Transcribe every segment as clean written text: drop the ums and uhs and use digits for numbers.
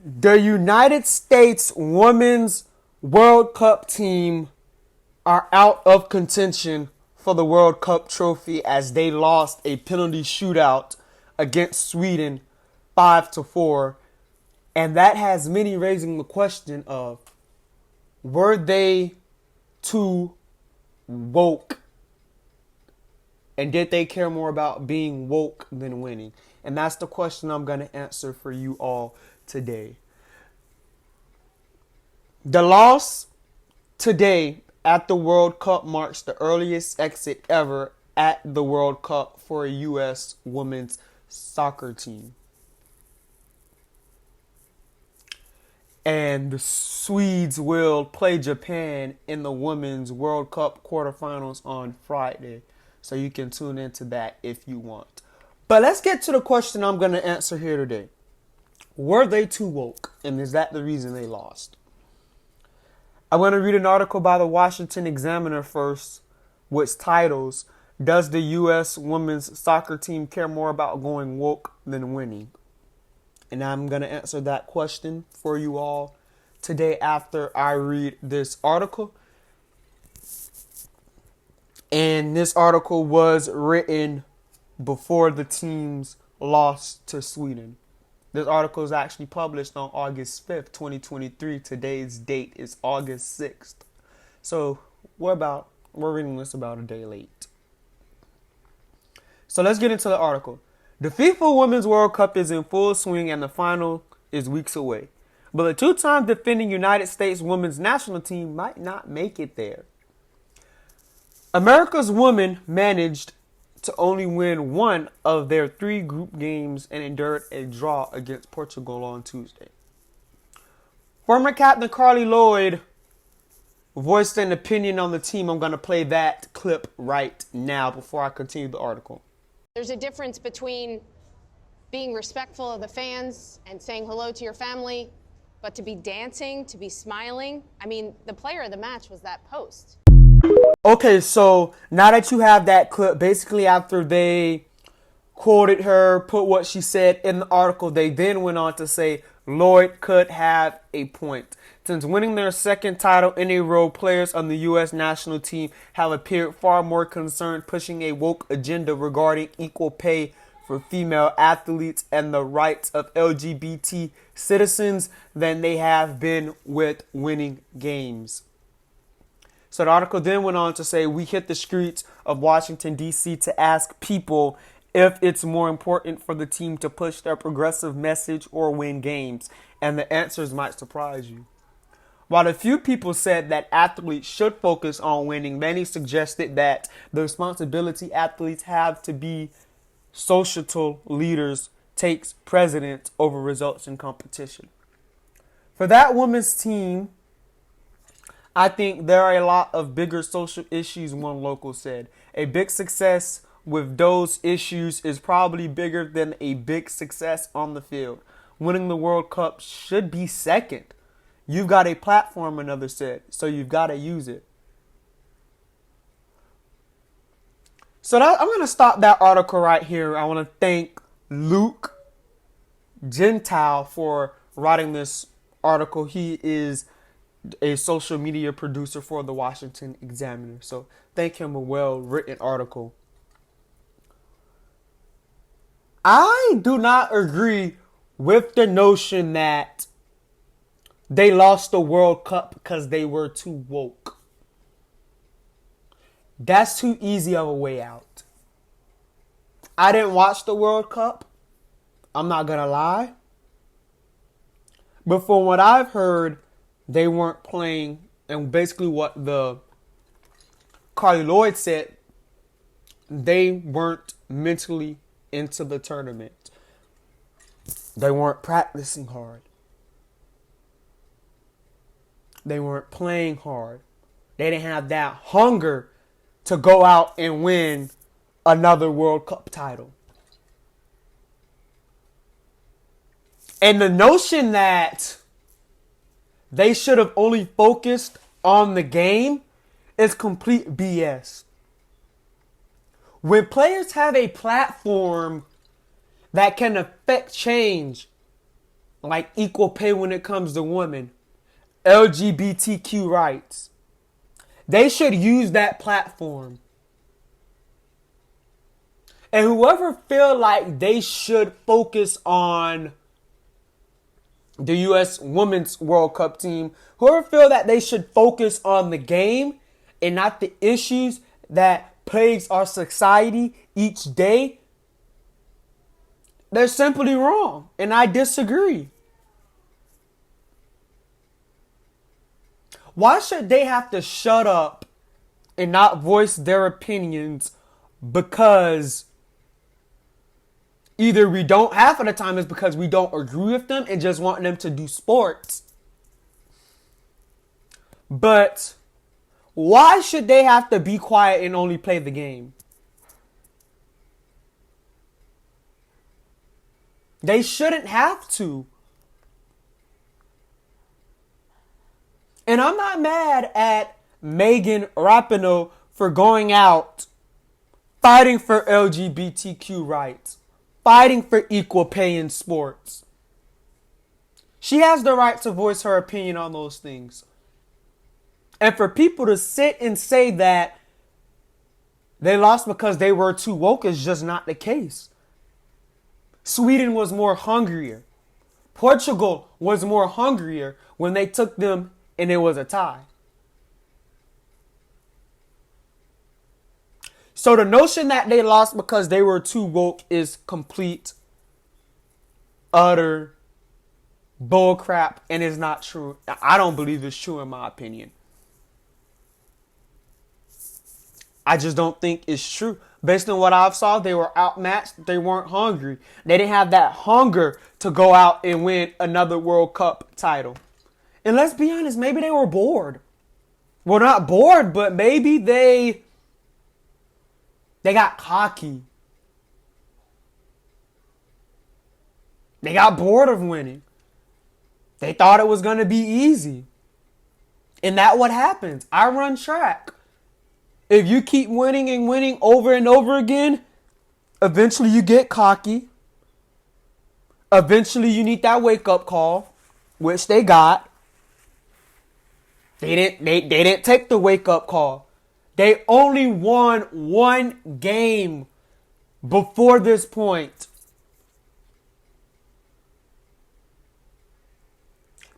The United States Women's World Cup team are out of contention for the World Cup trophy as they lost a penalty shootout against Sweden 5-4. And that has many raising the question of, were they too woke? And did they care more about being woke than winning? And that's the question I'm going to answer for you all today. The loss today at the World Cup marks the earliest exit ever at the World Cup for a U.S. women's soccer team. And the Swedes will play Japan in the Women's World Cup quarterfinals on Friday. So you can tune into that if you want. But let's get to the question I'm going to answer here today. Were they too woke? And is that the reason they lost? I'm going to read an article by the Washington Examiner first, which titles, "Does the U.S. women's soccer team care more about going woke than winning?" And I'm going to answer that question for you all today after I read this article. And this article was written before the teams lost to Sweden. This article is actually published on August 5th, 2023. Today's date is August 6th. So we're reading this about a day late. So let's get into the article. The FIFA Women's World Cup is in full swing and the final is weeks away. But the two-time defending United States women's national team might not make it there. America's women managed to only win one of their 3 group games and endured a draw against Portugal on Tuesday. Former captain Carly Lloyd voiced an opinion on the team. I'm going to play that clip right now before I continue the article. There's a difference between being respectful of the fans and saying hello to your family, but to be dancing, to be smiling. I mean, the player of the match was that post. Okay, so now that you have that clip, basically after they quoted her, put what she said in the article, they then went on to say Lloyd could have a point. Since winning their second title in a row, players on the U.S. national team have appeared far more concerned pushing a woke agenda regarding equal pay for female athletes and the rights of LGBT citizens than they have been with winning games. So the article then went on to say, we hit the streets of Washington, D.C. to ask people if it's more important for the team to push their progressive message or win games. And the answers might surprise you. While a few people said that athletes should focus on winning, many suggested that the responsibility athletes have to be societal leaders takes precedence over results in competition. For that women's team, I think there are a lot of bigger social issues, one local said. A big success with those issues is probably bigger than a big success on the field. Winning the World Cup should be second. You've got a platform, another said, so you've got to use it. So I'm going to stop that article right here. I want to thank Luke Gentile for writing this article. He is a social media producer for the Washington Examiner. So thank him, a well-written article. I do not agree with the notion that they lost the World Cup because they were too woke. That's too easy of a way out. I didn't watch the World Cup. I'm not going to lie. But from what I've heard, they weren't playing. And basically what the Carly Lloyd said, they weren't mentally into the tournament. They weren't practicing hard. They weren't playing hard. They didn't have that hunger to go out and win another World Cup title. And the notion that they should have only focused on the game is complete BS. When players have a platform that can affect change, like equal pay when it comes to women, LGBTQ rights. They should use that platform. And whoever feel like they should focus on the U.S. Women's World Cup team, whoever feel that they should focus on the game and not the issues that plagues our society each day, they're simply wrong. And I disagree. Why should they have to shut up and not voice their opinions because either we don't, half of the time it's because we don't agree with them and just want them to do sports. But why should they have to be quiet and only play the game? They shouldn't have to. And I'm not mad at Megan Rapinoe for going out, fighting for LGBTQ rights, fighting for equal pay in sports. She has the right to voice her opinion on those things. And for people to sit and say that they lost because they were too woke is just not the case. Sweden was more hungrier. Portugal was more hungrier when they took them and it was a tie. So the notion that they lost because they were too woke is complete, utter bullcrap and is not true. I don't believe it's true in my opinion. I just don't think it's true. Based on what I've saw, they were outmatched. They weren't hungry. They didn't have that hunger to go out and win another World Cup title. And let's be honest, maybe they were bored. Well, not bored, but maybe they got cocky. They got bored of winning. They thought it was going to be easy. And that's what happens. I run track. If you keep winning and winning over and over again, eventually you get cocky. Eventually you need that wake-up call, which they got. They didn't take the wake-up call. They only won one game before this point.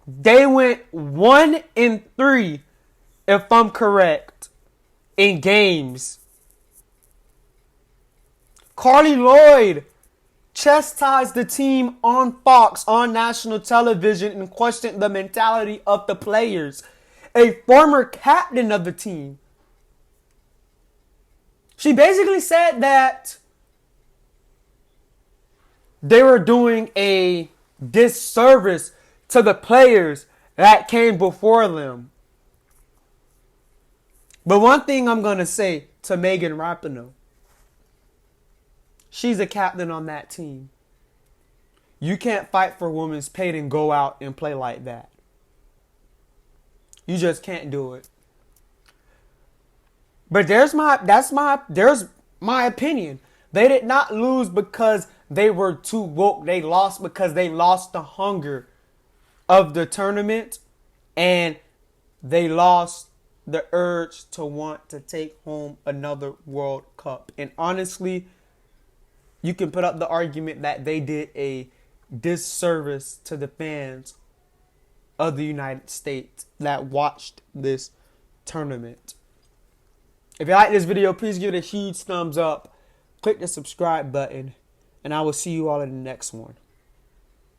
They went 1-3, if I'm correct, in games. Carly Lloyd chastised the team on Fox, on national television, and questioned the mentality of the players. A former captain of the team. She basically said that they were doing a disservice to the players that came before them. But one thing I'm going to say to Megan Rapinoe, she's a captain on that team. You can't fight for women's pay and go out and play like that. You just can't do it. But there's my opinion. They did not lose because they were too woke. They lost because they lost the hunger of the tournament and they lost the urge to want to take home another World Cup. And honestly, you can put up the argument that they did a disservice to the fans of the United States that watched this tournament. If you like this video, please give it a huge thumbs up. Click the subscribe button. And I will see you all in the next one.